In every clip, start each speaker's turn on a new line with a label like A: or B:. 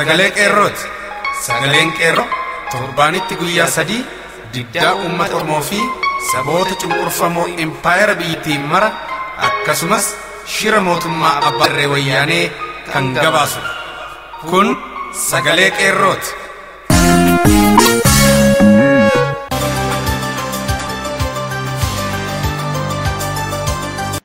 A: sagalee qeerrooti. Sagaleen qeerroo torbaanitti guyyaa 3 diddaa uummata Oromoo fi saboota cunqurfamoo impaayera biyyattii mara akkasumas shira mootummaa abbaa irree wayyaanee kan gabaasu. Kun sagalee qeerrooti.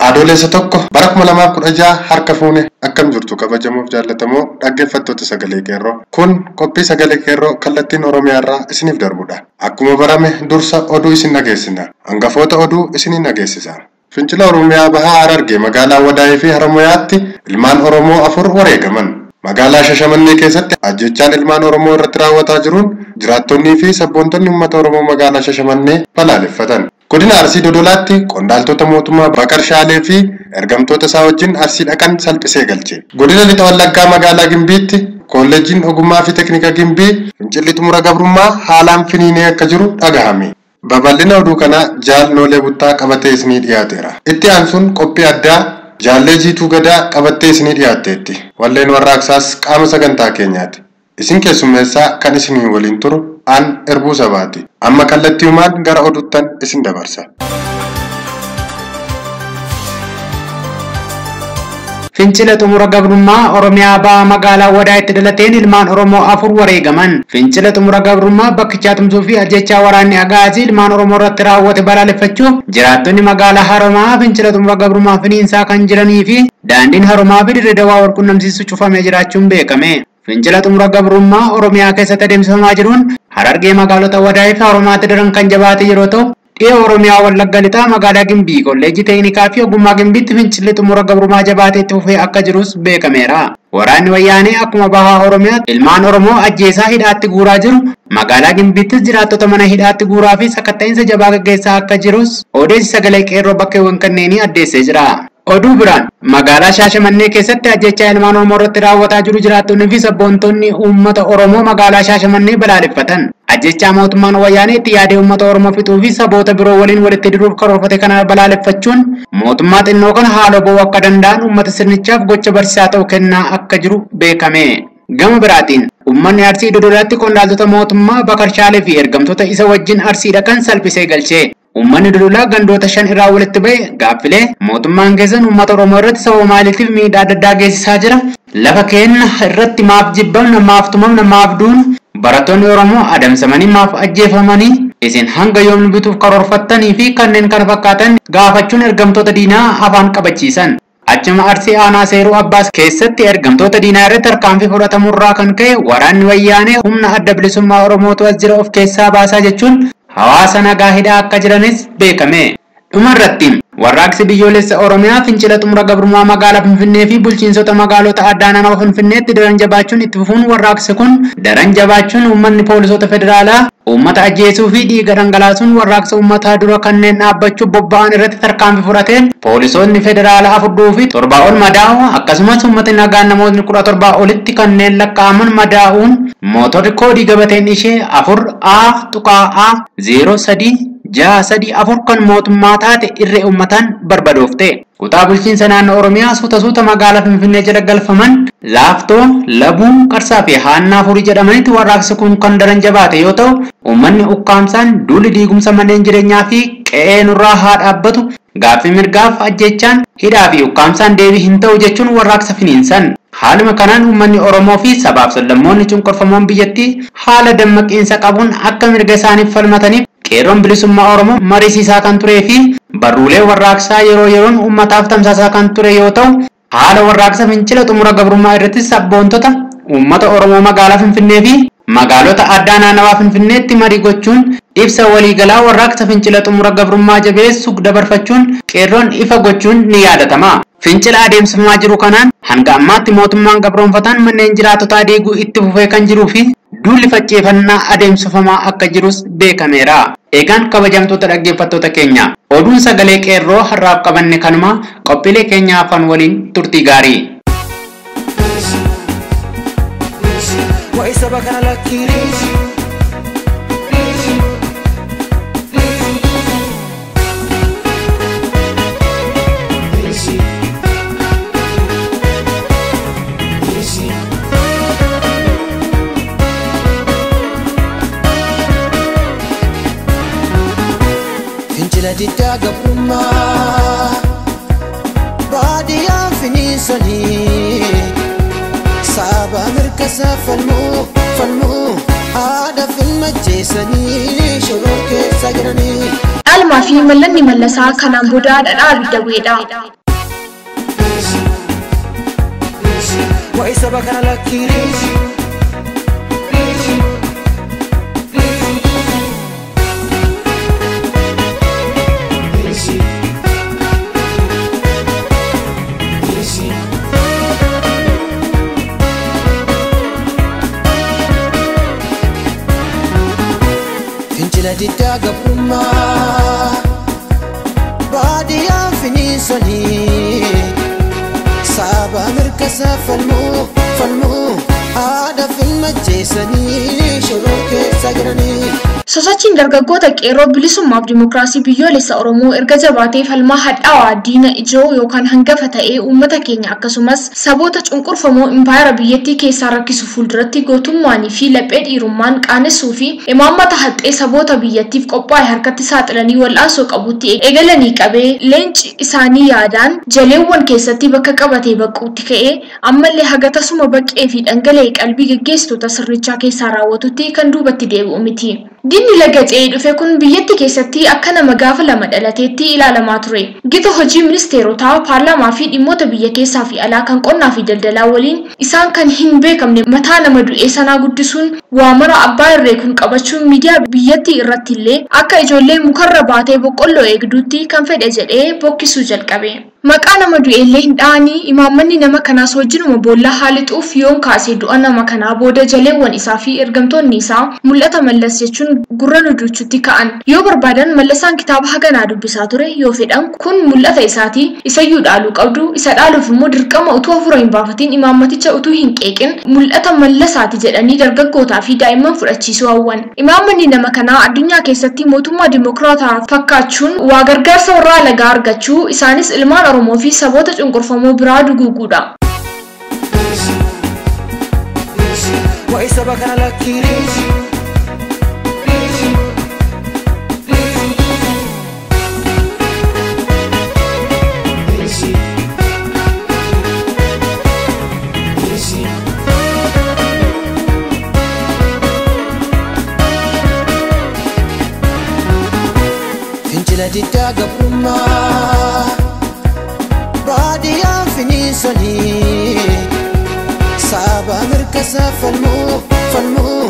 B: Adoolessa tokko bara 2016 harka fuune akkam jirtu kabajamuuf jaallatamoo dhaggeeffattoota sagalee qeerroo. Kun qophii sagalee qeerroo kallattiin Oromiyaarraa isiniif darbudha. Akkuma barame dursa oduu isin dhageessina. Hangafoota oduu isiniin dhageessisa. Fincila Oromiyaa bahaa Harargee magaalaa Wadaayii fi Haramoyaatti ilmaan Oromoo 4 wareegaman. Magaalaa Shashamannee keessatti ajjechaan ilmaan Oromoo irratti raawwataa jiruun jiraattonnii fi sabboontonni uummata Oromoo magaalaa Shashamannee balaaleffatan. Godina Arsii Dodolaatti qondaaltota mootummaa Bakar Shaalee fi ergamtoota isaa wajjin Arsii dhaqan salphisee galche. Godina Lixa Wallaggaa magaalaa Gimbiitti kolleejjiin ogummaa fi teeknika Gimbii fincilli xumura gabrummaa haalaan finiinee akka jiru dhagahame. Babal'ina oduu kanaa Jaal Noolee Buttaa qabatee isinii dhiyaateera. Itti aansuun qophii addaa Jaallee Jiituu Gadaa qabattee isinii dhiyaatteetti. Walleen warraaqsaas qaama sagantaa keenyaati. Isin keessummeessaa kan isinii waliin turu an Erbuu Sabaati. Amma kallattiiwwan gara oduuttan isin dabarsa.
C: Fincila xumura gabrummaa Oromiyaa bahaa magaalaa Wadaayitti dhalateen ilmaan Oromoo 4 wareegaman. Fincila xumura gabrummaa bakkicha tumsuu fi ajjechaa waraanni Agaazii ilmaan Oromoo irratti raawwate balaaleffachuuf jiraattonni magaalaa Haromaa fincila xumura gabrummaa finiinsaa kan jiranii fi daandiin Haromaa fi Dirree Dawaa wal quunnamsiisu cufamee jiraachuun beekame. Fincila xumura gabrummaa Oromiyaa keessatti adeemsifamaa jiruun Harargee magaalota Wadaayii fi Haromaatti daran kan jabaate yeroo ta'u, dhiya Oromiyaa Wallagga Lixaa magaalaa Gimbii kolleejjii teeknikaa fi ogummaa Gimbiitti fincilli xumura gabrummaa jabaatee itti fufee akka jirus beekameera. Waraanni wayyaanee akkuma bahaa Oromiyaatti ilmaan Oromoo ajjeesaa hidhaatti guuraa jiru magaalaa Gimbiittis jiraattota mana hidhaatti guuraa fi sakatta'insa jabaa gaggeessaa akka jirus odeessi sagalee qeerroo bakkeewwan kanneenii addeessee jira. Oduu biraan magaalaa Shaashamannee keessatti ajjechaa ilmaan Oromoo irratti raawwataa jiru jiraattonni fi sabboontonni uummata Oromoo magaalaa Shaashamannee balaaleffatan. Ajjechaa mootummaan wayyaanee itti yaadee uummata Oromoo fixuu fi saboota biroo waliin walitti diduuf karoorfate kana balaaleffachuun mootummaa xinnoo kana haala ba'uu akka danda'an uummata sirnichaaf gocha barsiisaa ta'u kennaa akka jiru beekame. Gama biraatiin uummanni Arsii Dodolaatti qondaaltota mootummaa Bakar Shaalee fi ergamtoota isa wajjin Arsii dhaqan salphisee galche. Uummanni Dodolaa gandoota 5 irraa walitti ba'e gaaffilee mootummaan keessan uummata Oromoo irratti sababa maaliitiif miidhaa adda addaa geessisaa jira? Lafa keenya irratti maaf jibbamna, maaf tumamna, maaf duuna? Barattoonni Oromoo adamsamanii maaf ajjeefamanii? Isin hanga yoomni bituuf karoorfattanii fi kanneen kana fakkaatan gaafachuun ergamtoota diinaa afaan qabachiisan. Achuma Arsii aanaa Seeruu Abbaas keessatti ergamtoota diinaa irratti tarkaanfii fudhatamurraa kan ka'e waraanni wayyaanee humna adda bilisummaa Oromootu as jira of keessaa baasaa jechuun hawaasa nagaa hidhaa akka jiranis beekame. Dhumarratti warraaqsi biyyoolessa Oromiyaa fincila xumura gabrummaa magaalaa Finfinnee fi bulchiinsota magaalota addaa naannoo Finfinneetti daran jabaachuun itti fufuun warraaqsi kun daran jabaachuun uummanni poolisoota federaalaa uummata ajjeesuu fi dhiiga dhangalaasuun warraaqsa uummataa dura kanneen dhaabbachuuf bobba'an irratti tarkaanfii fudhateen poolisoonni federaalaa 4 fi 7 ol madaa'u akkasumas uummatni nagaan namoonni 17 olitti kanneen lakkaa'aman madaa'uun mootorri koodii gabateen ishee 4A.A03 634 kan mootummaa taate irree uummataan barbadoofte. Kutaa bulchiinsa naannoo Oromiyaa suuta magaalaa Finfinnee jala galfaman Laaftoo, Labuu, Qarsaa fi Haannaa Furii jedhamanitti warraaqsi kun kan daran jabaate yoo ta'u, uummanni ukkaamsaan duulli diigumsa manneen jireenyaa fi qe'ee nurraa haa dhaabbatu gaaffii mirgaaf ajjechaan hidhaa fi ukkaamsaan deebii hin ta'u jechuun warraaqsa finiinsan. Haaluma kanaan uummanni Oromoo fi sabaaf sablammoonni cunqurfamoon biyyattii haala dammaqiinsa qabuun akka mirga isaaniif falmataniif qeerroon bilisummaa Oromoo mariisisaa kan turee fi barruulee warraaqsaa yeroo yeroon uummataaf tamsaasaa kan ture yoo ta'u, haala warraaqsa fincila xumura gabrummaa irratti sabboontota uummata Oromoo magaalaa Finfinnee fi magaalota addaa naannawaa Finfinneetti marii gochuun ibsa waliigalaa warraaqsa fincila xumura gabrummaa jabeessu dabarfachuun qeerroon ifa gochuun ni yaadatama. Fincila adeemsifamaa jiru kanaan hanga ammaatti mootummaan gabroonfataan manneen jiraatotaa diiguu itti fufee kan jiruu fi duulli facceeffannaa adeemsifamaa akka jirus beekameera. Eegaan kabajamtoota dhaggeeffattoota keenya oduun sagalee qeerroo har'aaf qabanne kanuma qophiilee keenya afaan waliin turtii gaarii.
D: diddaa gabrummaa baadiyyaa finiisanii saaba mirkasa falmuu aada filmajjeessanii shoroo keessa jiranii.
E: Almaa fi mallanni mallasaa kanaan booda dhadhaa abidda bu'eedha.
D: Waa'ee saba kana lakkii fincila diddaa gabrummaa baadiyyaa finiisanii saaba mirkasa falmuu aada filmajjeessanii shoroo keessa jiranii.
E: Sosochiin dargaggoota qeerroo bilisummaaf dimookiraasii biyyoolessa Oromoo erga jabaatee falmaa hadhaawaa diina ijoo yookaan hangafa ta'ee uummata keenya akkasumas saboota cunqurfamoo impaayera biyyattii keessaa rakkisu fuulduratti gootummaanii fi laphee dhiirummaan qaanessuu fi imaammata haxxee saboota biyyattiif qophaa'e harkatti saaxilanii wal'aansoo qabutti eegalanii qabee leenci isaanii yaadaan jaleewwan keessatti bakka qabatee baquutti ka'ee ammallee haga tasuma baqqee fi dhangala'ee qalbii gaggeessitoota sirnichaa keessaa raawwatutti kan duubatti deebi'u miti. Dinni laga ce'ee dhufe kun biyyatti keessatti akka nama gaafa lama dhalateetti ilaalamaa ture. Gita hojii ministeerotaa, paarlaamaa fi dhimmoota biyya keessaa fi alaa kan qonnaa fi daldalaa waliin isaan kan hin beekamne mataa nama du'ee sanaa guddisuun waamara abbaa irree kun qabachuun miidiyaa biyyattii irratti illee akka ijoollee mukarra baatee boqqolloo eegduutti kan fedhe jedhee bokkisuu jalqabe. Maqaa nama du'ee illee hin dha'anii imaammanni nama kanaas wajjinuma boollaa haalixuuf yoon kaasee du'a nama kanaa booda jaleewwan isaa fi ergamtoonni isaa mul'ata mallas jechuun gurra nuduuchutti ka'an. Yoo barbaadan mallasaan kitaaba haganaa dubbisaa ture yoo fedhan kun mul'ata isaatii isayyuu dhaaluu qabdu isa dhaaluuf immoo dirqama utuu hafuura hin baafatiin imaammaticha utuu hin qeeqin mul'ata mallasaati jedhanii dargaggootaa fi daa'imman fudhachiisuu hawwan. Imaammanni nama kanaa addunyaa keessatti mootummaa dimokiraataa fakkaachuun waa gargaarsa warraa alagaa argachuu isaanis ilmaan Oromoo fi saboota cunqurfamoo biraa duguuguudha.
D: Waa'ee saba kana lakkii fincila diddaa gabrummaa baadiyyaa finiisanii saaba mirkasa falmuu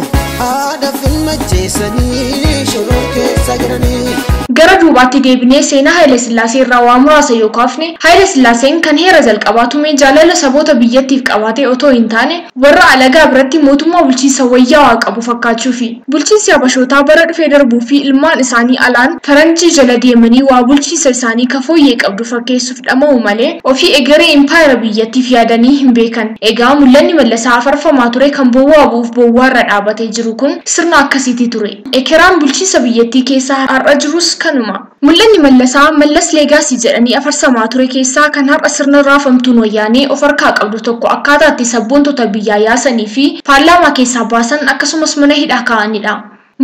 D: aada filmajjeessanii shoroo keessa jiranii.
E: Gara duubaatti deebinee seenaa Haile Sillaasee irraa waa muraasa yoo kaafne Haile Sillaaseen kan heera jalqabaa tume jaalala saboota biyyattiif qabaatee otoo hin taane warra alagaa biratti mootummaa bulchiinsa wayyaawaa qabu fakkaachuu fi bulchiinsi Habashootaa bara dhufee darbuu fi ilmaan isaanii alaan faranjii jala deemanii waa bulchiinsa isaanii kafooyyee qabdu fakkeessuuf dhama'u malee ofii egeree impaayera biyyattiif yaadanii hin beekan. Egaa mul'anni mallasaa afarfamaa ture kan bowwaa bu'uuf bowwaarra dhaabatee jiru kun sirna akkasiitii ture. Ekeraan bulchiinsa biyyattii keessaa har'a jirus kanuma. Mul'anni mallasaa mallas leegaasii jedhanii afarsamaa ture keessaa kan har'a sirna raafamtuun wayyaanee of harkaa qabdu tokko akkaataatti sabboontota biyyaa yaasanii fi paarlaamaa keessaa baasan akkasumas mana hidhaa kaa'anidha.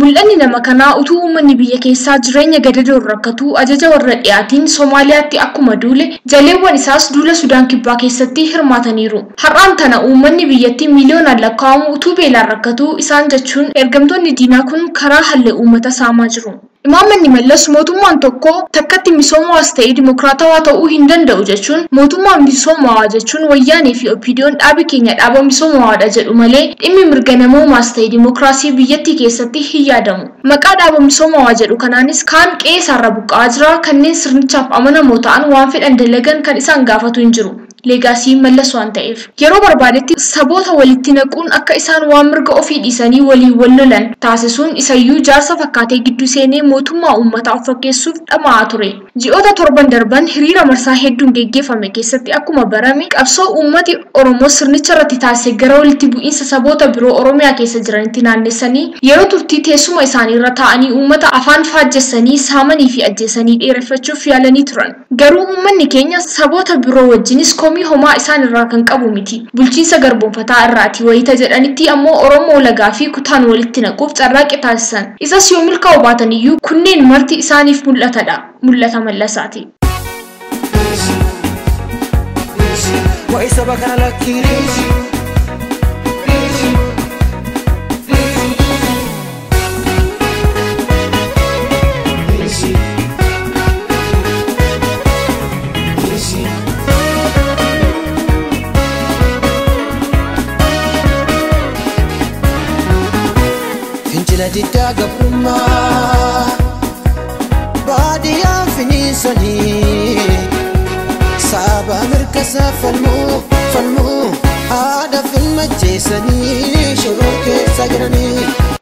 E: Mul'anni nama kanaa utuu uummanni biyya keessaa jireenya gadadoo rakkatu ajaja warra dhiyaatiin Soomaaliyaatti akkuma duule jaleewwan isaas duula Sudaan Kibbaa keessatti hirmaataniiru. Har'aan tana uummanni biyyattii miiliyoonaan lakkaa'amu utuu beelaan rakkatu isaan jechuun ergamtoonni diinaa kun karaa hallee uummata saamaa jiru. Imaammanni mallas mootummaan tokko takkatti misoomawaas ta'ee dimokiraatawaa ta'uu hin danda'u jechuun mootummaan misoomawaa jechuun wayyaanee fi OPDO'n dhaabi keenya dhaaba misoomawaadha jedhu malee dhimmi mirga namoomaas ta'ee dimokiraasii biyyattii keessatti hin yaadamu. Maqaa dhaaba misoomawaa jedhu kanaanis kaan qe'ee isaarra buqqa'aa jira kanneen sirnichaaf amanamoo ta'an waan fedhan dalagan kan isaan gaafatu hin jiru. Leegaasii mallas waan ta'eef yeroo barbaadetti saboota walitti naquun akka isaan waan mirga ofii dhiisanii waliin wal lolan taasisuun isayyuu jaarsa fakkaatee gidduu seenee mootummaa uummataa of fakkeessuuf dhama'aa ture. Ji'oota torban darban hiriira marsaa hedduun geggeeffame keessatti akkuma barame qabsoo uummati Oromoo sirnicha irratti taasise gara walitti bu'iinsa saboota biroo Oromiyaa keessa jiranitti naannessanii yeroo turtii teessuma isaanii irra taa'anii uummata afaan faajjessanii saamanii fi ajjeesanii dheereffachuuf yaalanii turan. Garuu uummanni keenya saboota biroo wajjinis mormii homaa isaan irraa kan qabu miti. Bulchiinsa garboonfataa irraati wayita jedhanitti ammoo Oromoo lagaa fi kutaan walitti naquuf carraaqii taasisan. Isas yoo milkaa'uu baatan iyyuu kunneen marti isaaniif mul'atadha. Mul'ata Mallasaati.
D: وإذا بكنا لك فنجلة الداقة برما باديا فينيساني سابا مركزة فالمو هذا في المجيساني شروك سجراني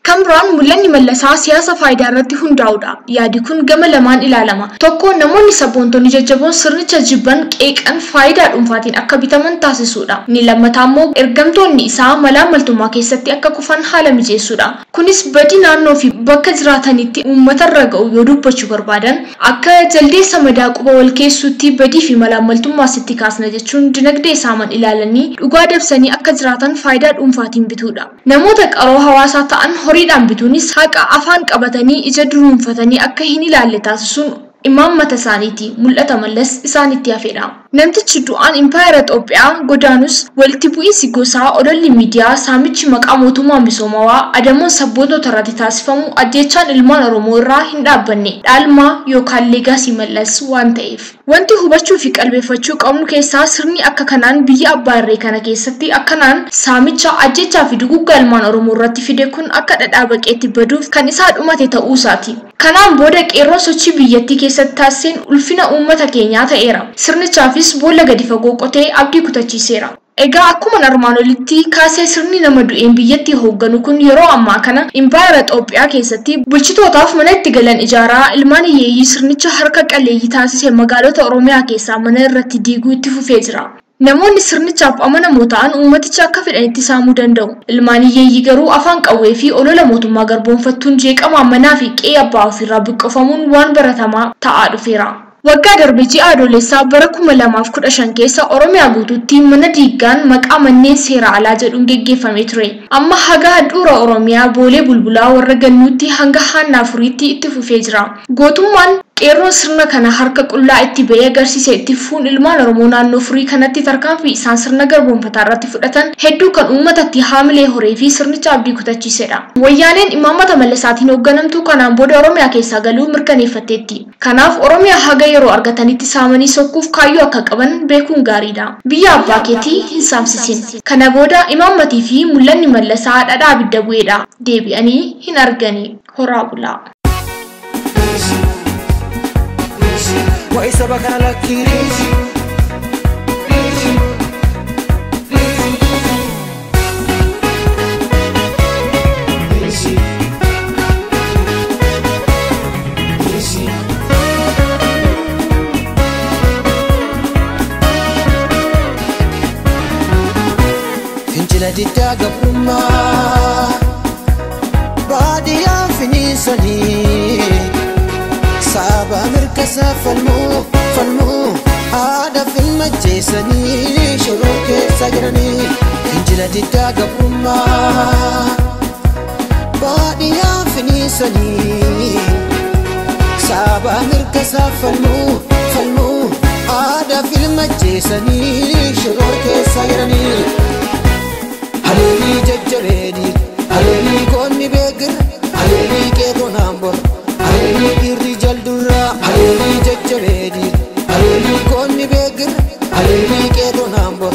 E: Kamraan mul'anni Mallasaa siyaasa faayidaa irratti hundaa'udha. Yaadi kun gama lamaan ilaalama. Tokko namoonni sabboontonni jajjaboon sirnicha jibban qeeqan faayidaa dhuunfaatiin akka bitaman taasisuudha. Ni lammataa immoo ergamtoonni isaa malaa maltummaa keessatti akka kufan haala mijeessuudha. Kunis badii naannoo fi bakka jiraatanitti uummata irra ga'u yoo dubbachuu barbaadan akka jaldeessa madaa quba wal keessutti badii fi malaa maltummaa sitti kaasna jechuun dinagdee isaaman ilaalanii dhugaa dabsanii akka jiraatan faayidaa dhuunfaatiin bituudha. Namoota qaroo hawaasaa ta'an horiidhaan bituunis haqa afaan qabatanii ija duruunfatanii akka hin ilaalle taasisuun imaammata isaaniiti. Mul'ata Mallas isaanitti hafedha. Namtichi du'aan impaayera Itoophiyaa godaanus walitti bu'iinsi gosaa odolli miidiyaa saamichi maqaa mootummaa misoomawaa adamoon sabboontota irratti taasifamu ajjeechaan ilmaan Oromoo irraa hin dhaabbanne dhaalmaa yookaan leegaasii Mallas waan ta'eef. Wanti hubachuu fi qalbeeffachuu qabnu keessaa sirni akka kanaan biyya abbaa irree kana keessatti akkanaan saamicha ajjeechaa fi duguggaa ilmaan Oromoo irratti fide kun akka dhadhaa baqeetti baduuf kan isaa dhumate ta'uu isaati. Kanaan booda qeerroon sochii biyyattii keessatti taasiseen ulfina uummata keenyaa ta'eera. Sirnichaafis boolla gadi fagoo qotee abdii kutachiiseera. Egaa akkuma armaan olitti kaasee sirni nama du'een biyyattii hoogganu kun yeroo ammaa kana impaayera Itoophiyaa keessatti bulchitootaaf mana itti galan ijaaraa ilmaan hiyyeeyyii sirnicha harka qalleeyyii taasise magaalota Oromiyaa keessaa mana irratti diiguu itti fufee jira. Namoonni sirnichaaf amanamoo ta'an uummaticha akka fedhanitti saamuu danda'u. Ilmaan hiyyeeyyii garuu afaan qawwee fi olola mootummaa garboonfattuun jeeqamaa manaa fi qe'ee abbaa ofirraa buqqifamuun waan baratamaa ta'aa dhufeera. Waggaa darbe ji'a adoolessaa bara 2015 keessa Oromiyaa guutuutti mana diigaan maqaa manneen seera alaa jedhuun geggeeffamee ture. Amma haga handhuura Oromiyaa boolee bulbulaa warra gannuutti hanga haannaa furiitti itti fufee jira. Gootummaan qeerroon sirna kana harka qullaa itti ba'ee agarsiise itti fuun ilmaan Oromoo naannoo furii kanatti tarkaanfii isaan sirna garboonfataa irratti fudhatan hedduu kan uummatatti haamilee horee fi sirnicha abdii kutachiisedha. Wayyaaneen imaammata Mallasaatiin hoogganamtuu kanaan booda Oromiyaa keessaa galuu mirkaneeffatteetti. Kanaaf Oromiyaa haga yeroo argatanitti saamanii sokkuuf kaayyoo akka qaban beekuun gaariidha. Biyya abbaa keetii hin saamsisin. Kana booda imaammatii fi mul'anni Mallasaa dhadhaa abidda bu'eedha. Deebi'anii hin arganii. Horaa bulaa.
D: وإذا بكنا لك فنجلة الداقة برما باديا فينيساني سابا مركزة فالمو هذا في المجيساني شروك سجراني فنجلة الداقة برما باديا فينيساني سابا مركزة فالمو هذا في المجيساني شروك سجراني هليلي ججريني هليلي كوني بيقر هليلي كيدو نامبر هليلي الرجال درا هليلي ججريني هليلي كوني بيقر هليلي كيدو نامبر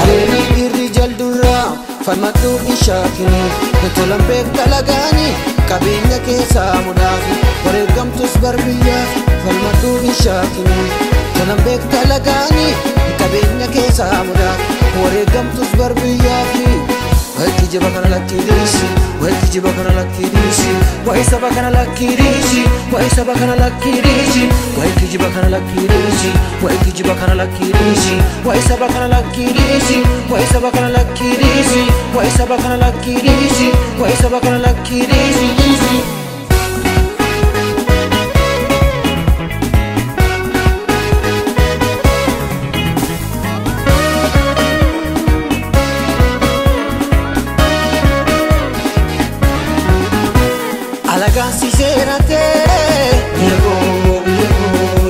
D: هليلي الرجال درا فالمدو إشاكني نتولم بيك دلقاني كابينة كيسا مدافي ورقم تصبر بيا فالمدو إشاكني نتولم بيك دلقاني كابينة كيسا مدافي ورقم تصبر بيا وهيك جبكنا لك ديسي وهيك جبكنا لك ديسي وإذا بكنا لك ديسي وإذا بكنا لك ديسي وهيك جبكنا لك ديسي وهيك جبكنا لك ديسي وإذا بكنا لك ديسي وإذا بكنا لك ديسي وإذا بكنا لك ديسي وإذا بكنا لك ديسي alagaan si seeratee biyya koo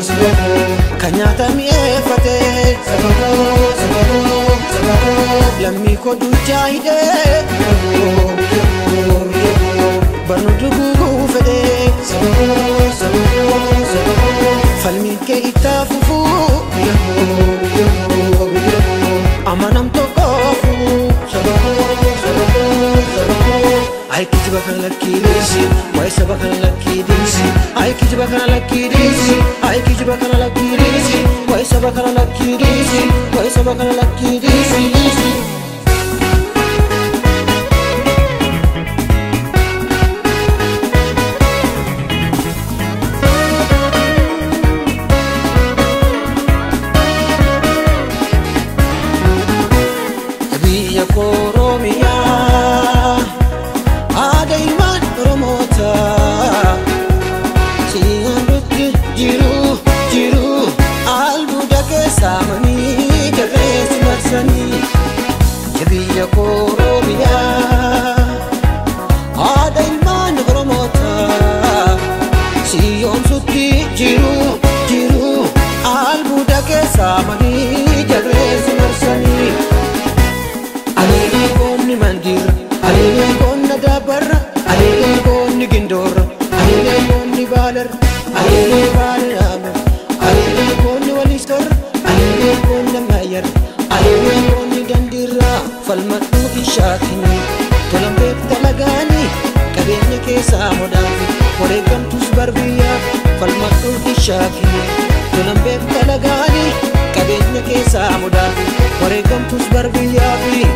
D: kan nyaata mi'eeffatee sababoo lammii koo duuchaa hidhee barnu duguguu fedhee sababoo falmiin kee ittaa fufuu biyya koo amanam tokkoofuu sababoo ay kijiba kana lakkiidisi way saba kana lakkiidisi ay kijiba kana lakkiidisi ay kijiba kana lakkiidisi way saba kana lakkiidisi way saba kana lakkiidisi biyya koo Oromiyaa adaiman Oromota siyandutti jiru albuuda keessa manii jarreessi marsanii biyya koo Oromiyaa adaiman Oromota siyoomsutti jiru albuuda keessa manii jarreessi marsanii Alele konni mandir, alele konna dabarra, alele konni gindorra, alele konni balar, alele balar, alele konni walistor, alele konna mayar, alele konni dandirra, falmatu ishakini, tolambek talagani, kabeenya keessa modaafi, wareegamtus barbiya, falmatu ishakini, tolambek talagani, kabeenya keessa modaafi, wareegamtus barbiya fi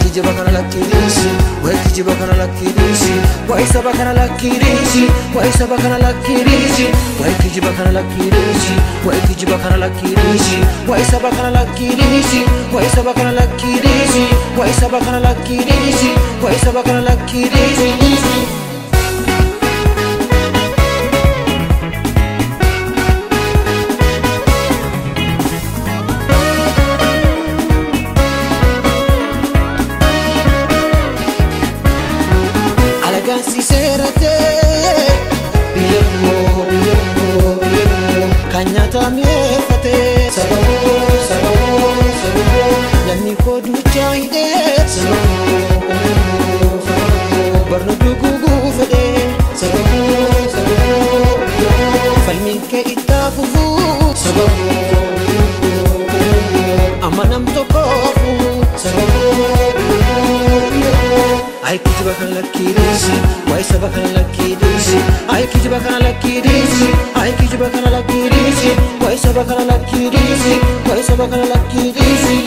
D: Kijiba kana lakkiidisi, way kijiba kana lakkiidisi, way saba kana lakkiidisi, way saba kana lakkiidisi, way kijiba kana lakkiidisi, way kijiba kana lakkiidisi, way saba kana lakkiidisi, way saba kana lakkiidisi, way saba kana lakkiidisi, way saba kana lakkiidisi. Si seeratee biyya koo kan nyaata mi'eeffatee sababoo lammii koo duuchaa hidhee sababoo barnu duguguu fedhee sababoo falmiin kee ittaa fufuu sababoo amanam tokkoofuu sababoo ay kijiba kana lakkiidisi way saba kana lakkiidisi ay kijiba kana lakkiidisi ay kijiba kana lakkiidisi way saba kana lakkiidisi way saba kana lakkiidisi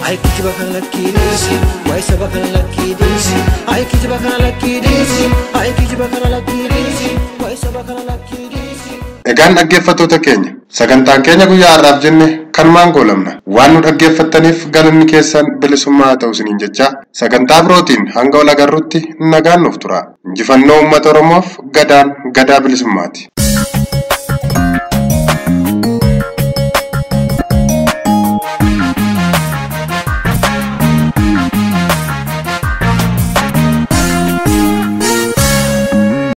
D: ay kijiba kana lakkiidisi way saba kana lakkiidisi ay kijiba kana lakkiidisi ay kijiba kana lakkiidisi way saba kana lakkiidisi.
B: Egaan dhaggeeffattoota keenya sagantaan keenya guyyaa har'aaf jenne kanumaan goolabna waan nu dhaggeeffattaniif galanni keessan bilisummaa ta'u isiniin jecha sagantaa birootiin hanga wal agarrutti nagaan nuuf tura injifannoo uummata Oromoof gadaa bilisummaati.